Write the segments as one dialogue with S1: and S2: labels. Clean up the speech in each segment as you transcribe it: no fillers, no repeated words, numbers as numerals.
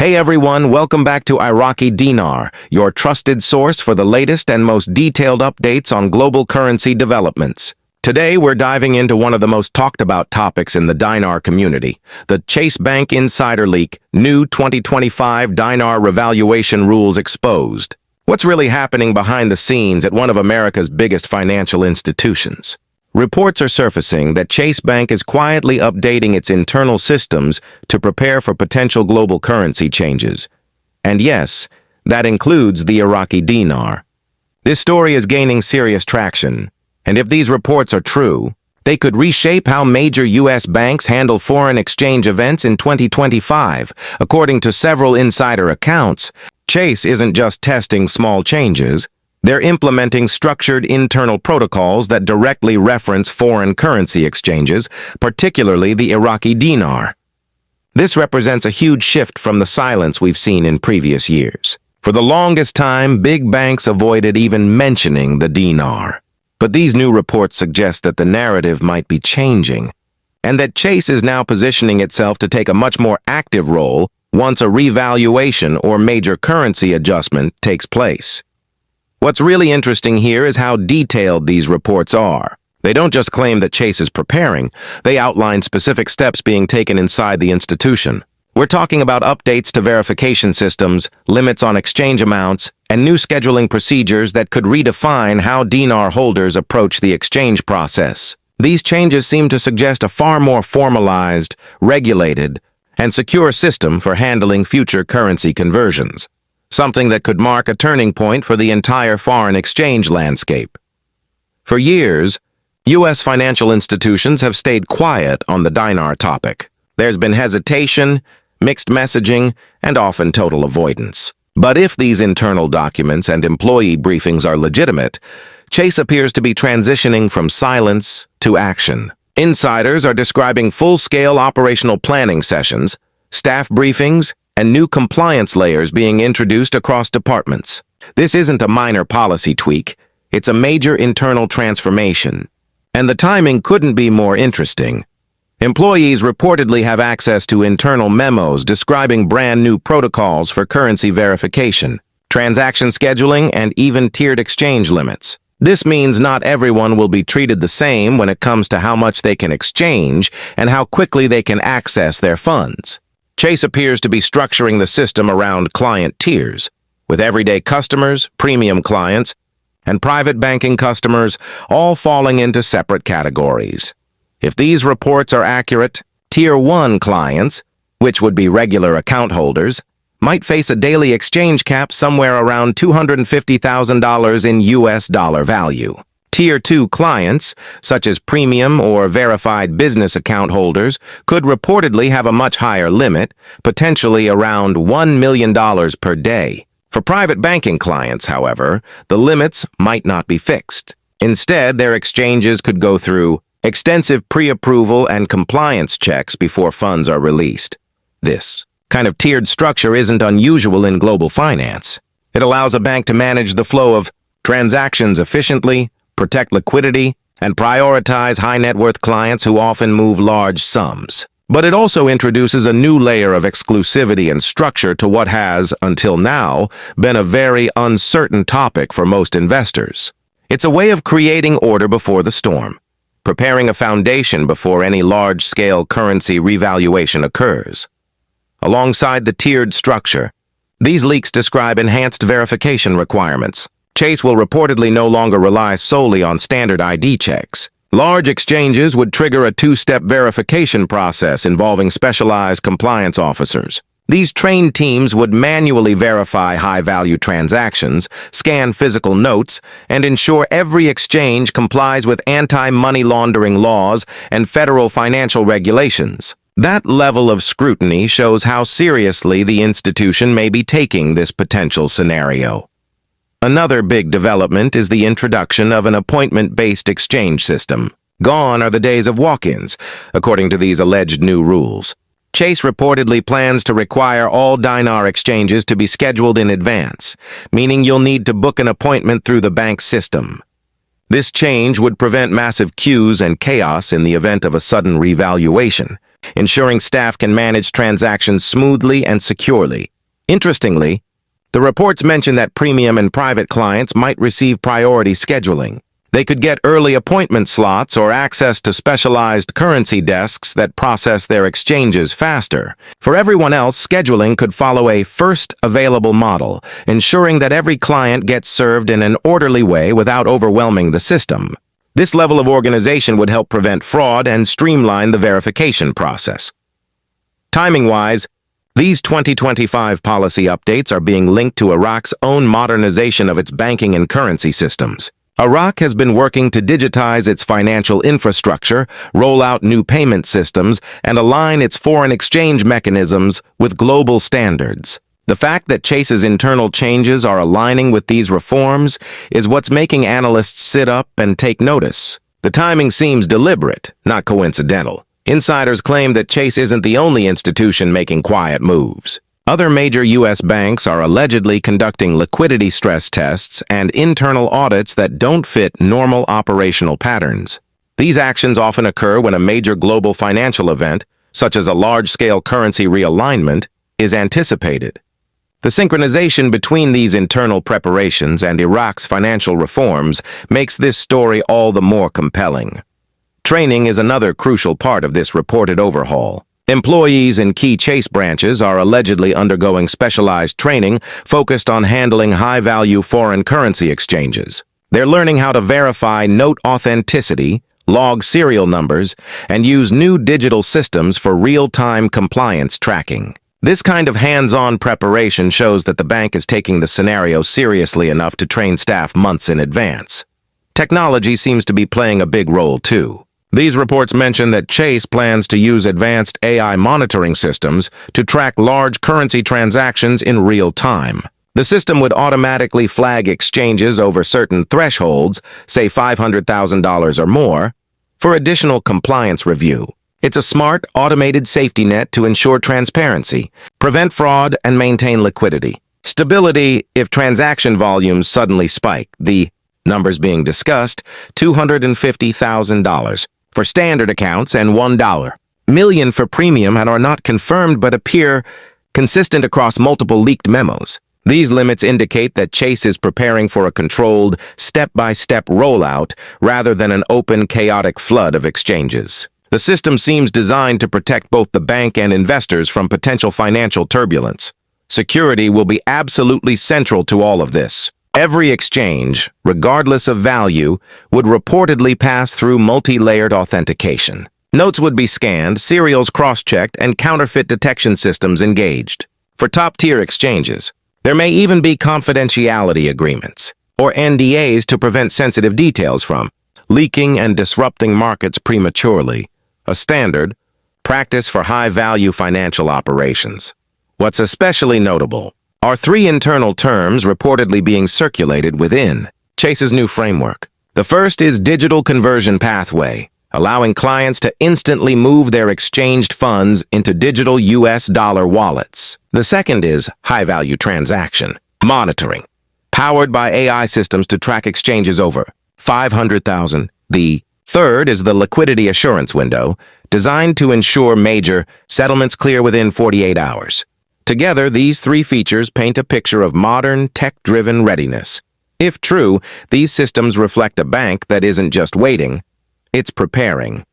S1: Hey everyone, welcome back to Iraqi Dinar, your trusted source for the latest and most detailed updates on global currency developments. Today we're diving into one of the most talked about topics in the dinar community, the Chase Bank insider leak, new 2025 dinar revaluation rules exposed. What's really happening behind the scenes at one of America's biggest financial institutions? Reports are surfacing that Chase Bank is quietly updating its internal systems to prepare for potential global currency changes. And yes, that includes the Iraqi dinar. This story is gaining serious traction, and if these reports are true, they could reshape how major U.S. banks handle foreign exchange events in 2025. According to several insider accounts, Chase isn't just testing small changes. They're implementing structured internal protocols that directly reference foreign currency exchanges, particularly the Iraqi dinar. This represents a huge shift from the silence we've seen in previous years. For the longest time, big banks avoided even mentioning the dinar. But these new reports suggest that the narrative might be changing, and that Chase is now positioning itself to take a much more active role once a revaluation or major currency adjustment takes place. What's really interesting here is how detailed these reports are. They don't just claim that Chase is preparing, they outline specific steps being taken inside the institution. We're talking about updates to verification systems, limits on exchange amounts, and new scheduling procedures that could redefine how dinar holders approach the exchange process. These changes seem to suggest a far more formalized, regulated, and secure system for handling future currency conversions. Something that could mark a turning point for the entire foreign exchange landscape. For years, U.S. financial institutions have stayed quiet on the dinar topic. There's been hesitation, mixed messaging, and often total avoidance. But if these internal documents and employee briefings are legitimate, Chase appears to be transitioning from silence to action. Insiders are describing full-scale operational planning sessions, staff briefings, and new compliance layers being introduced across departments. This isn't a minor policy tweak, it's a major internal transformation. And the timing couldn't be more interesting. Employees reportedly have access to internal memos describing brand new protocols for currency verification, transaction scheduling, and even tiered exchange limits. This means not everyone will be treated the same when it comes to how much they can exchange and how quickly they can access their funds. Chase appears to be structuring the system around client tiers, with everyday customers, premium clients, and private banking customers all falling into separate categories. If these reports are accurate, Tier 1 clients, which would be regular account holders, might face a daily exchange cap somewhere around $250,000 in US dollar value. Tier 2 clients, such as premium or verified business account holders, could reportedly have a much higher limit, potentially around $1 million per day. For private banking clients, however, the limits might not be fixed. Instead, their exchanges could go through extensive pre-approval and compliance checks before funds are released. This kind of tiered structure isn't unusual in global finance. It allows a bank to manage the flow of transactions efficiently, protect liquidity, and prioritize high-net-worth clients who often move large sums. But it also introduces a new layer of exclusivity and structure to what has, until now, been a very uncertain topic for most investors. It's a way of creating order before the storm, preparing a foundation before any large-scale currency revaluation occurs. Alongside the tiered structure, these leaks describe enhanced verification requirements. Chase will reportedly no longer rely solely on standard ID checks. Large exchanges would trigger a two-step verification process involving specialized compliance officers. These trained teams would manually verify high-value transactions, scan physical notes, and ensure every exchange complies with anti-money laundering laws and federal financial regulations. That level of scrutiny shows how seriously the institution may be taking this potential scenario. Another big development is the introduction of an appointment-based exchange system. Gone are the days of walk-ins, according to these alleged new rules. Chase reportedly plans to require all dinar exchanges to be scheduled in advance, meaning you'll need to book an appointment through the bank's system. This change would prevent massive queues and chaos in the event of a sudden revaluation, ensuring staff can manage transactions smoothly and securely. Interestingly, the reports mention that premium and private clients might receive priority scheduling. They could get early appointment slots or access to specialized currency desks that process their exchanges faster. For everyone else, scheduling could follow a first available model, ensuring that every client gets served in an orderly way without overwhelming the system. This level of organization would help prevent fraud and streamline the verification process. Timing-wise, these 2025 policy updates are being linked to Iraq's own modernization of its banking and currency systems. Iraq has been working to digitize its financial infrastructure, roll out new payment systems, and align its foreign exchange mechanisms with global standards. The fact that Chase's internal changes are aligning with these reforms is what's making analysts sit up and take notice. The timing seems deliberate, not coincidental. Insiders claim that Chase isn't the only institution making quiet moves. Other major U.S. banks are allegedly conducting liquidity stress tests and internal audits that don't fit normal operational patterns. These actions often occur when a major global financial event, such as a large-scale currency realignment, is anticipated. The synchronization between these internal preparations and Iraq's financial reforms makes this story all the more compelling. Training is another crucial part of this reported overhaul. Employees in key Chase branches are allegedly undergoing specialized training focused on handling high-value foreign currency exchanges. They're learning how to verify note authenticity, log serial numbers, and use new digital systems for real-time compliance tracking. This kind of hands-on preparation shows that the bank is taking the scenario seriously enough to train staff months in advance. Technology seems to be playing a big role, too. These reports mention that Chase plans to use advanced AI monitoring systems to track large currency transactions in real time. The system would automatically flag exchanges over certain thresholds, say $500,000 or more, for additional compliance review. It's a smart, automated safety net to ensure transparency, prevent fraud, and maintain liquidity. Stability if transaction volumes suddenly spike. The numbers being discussed, $250,000 for standard accounts and $1 million for premium and are not confirmed but appear consistent across multiple leaked memos. These limits indicate that Chase is preparing for a controlled, step-by-step rollout rather than an open, chaotic flood of exchanges. The system seems designed to protect both the bank and investors from potential financial turbulence. Security will be absolutely central to all of this. Every exchange, regardless of value, would reportedly pass through multi-layered authentication. Notes would be scanned, serials cross-checked, and counterfeit detection systems engaged. For top-tier exchanges, there may even be confidentiality agreements, or NDAs to prevent sensitive details from leaking and disrupting markets prematurely, a standard practice for high-value financial operations. What's especially notable are three internal terms reportedly being circulated within Chase's new framework. The first is digital conversion pathway, allowing clients to instantly move their exchanged funds into digital US dollar wallets. The second is high-value transaction monitoring, powered by AI systems to track exchanges over $500,000. The third is the liquidity assurance window, designed to ensure major settlements clear within 48 hours. Together, these three features paint a picture of modern, tech-driven readiness. If true, these systems reflect a bank that isn't just waiting, it's preparing.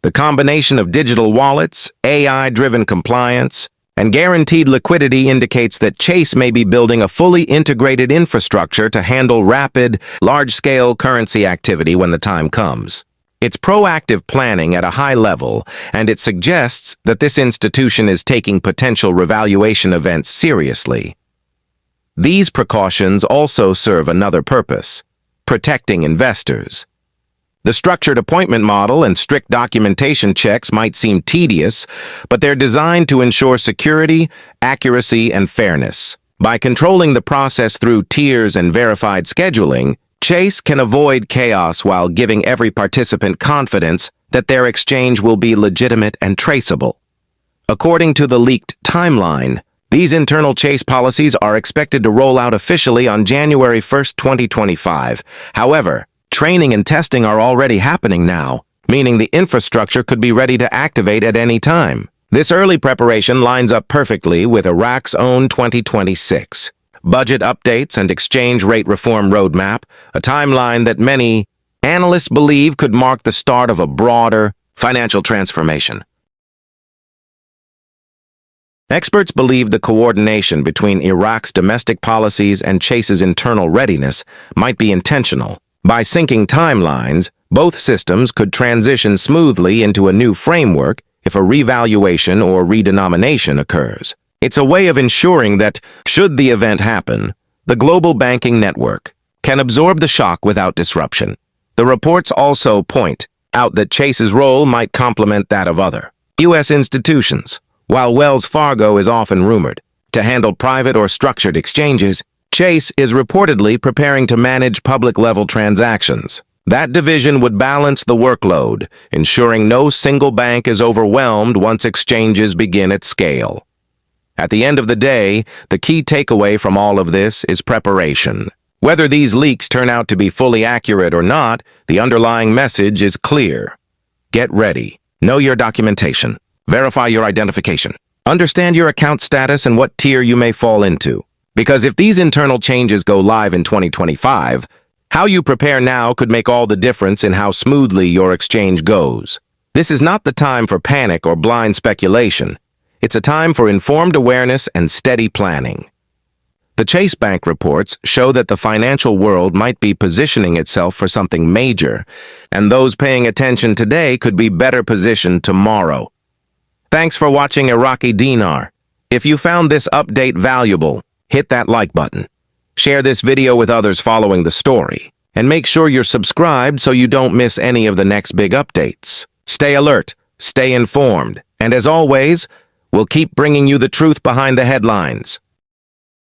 S1: The combination of digital wallets, AI-driven compliance, and guaranteed liquidity indicates that Chase may be building a fully integrated infrastructure to handle rapid, large-scale currency activity when the time comes. It's proactive planning at a high level, and it suggests that this institution is taking potential revaluation events seriously. These precautions also serve another purpose: protecting investors. The structured appointment model and strict documentation checks might seem tedious, but they're designed to ensure security, accuracy, and fairness. By controlling the process through tiers and verified scheduling, Chase can avoid chaos while giving every participant confidence that their exchange will be legitimate and traceable. According to the leaked timeline, these internal Chase policies are expected to roll out officially on January 1, 2025. However, training and testing are already happening now, meaning the infrastructure could be ready to activate at any time. This early preparation lines up perfectly with Iraq's own 2026 budget updates and exchange rate reform roadmap, a timeline that many analysts believe could mark the start of a broader financial transformation. Experts believe the coordination between Iraq's domestic policies and Chase's internal readiness might be intentional. By syncing timelines, both systems could transition smoothly into a new framework if a revaluation or redenomination occurs. It's a way of ensuring that, should the event happen, the global banking network can absorb the shock without disruption. The reports also point out that Chase's role might complement that of other U.S. institutions. While Wells Fargo is often rumored to handle private or structured exchanges, Chase is reportedly preparing to manage public-level transactions. That division would balance the workload, ensuring no single bank is overwhelmed once exchanges begin at scale. At the end of the day, the key takeaway from all of this is preparation. Whether these leaks turn out to be fully accurate or not, the underlying message is clear. Get ready. Know your documentation. Verify your identification. Understand your account status and what tier you may fall into. Because if these internal changes go live in 2025, how you prepare now could make all the difference in how smoothly your exchange goes. This is not the time for panic or blind speculation. It's a time for informed awareness and steady planning. The Chase Bank reports show that the financial world might be positioning itself for something major, and those paying attention today could be better positioned tomorrow. Thanks for watching Iraqi Dinar. If you found this update valuable, hit that like button. Share this video with others following the story, and make sure you're subscribed so you don't miss any of the next big updates. Stay alert, stay informed, and as always, we'll keep bringing you the truth behind the headlines.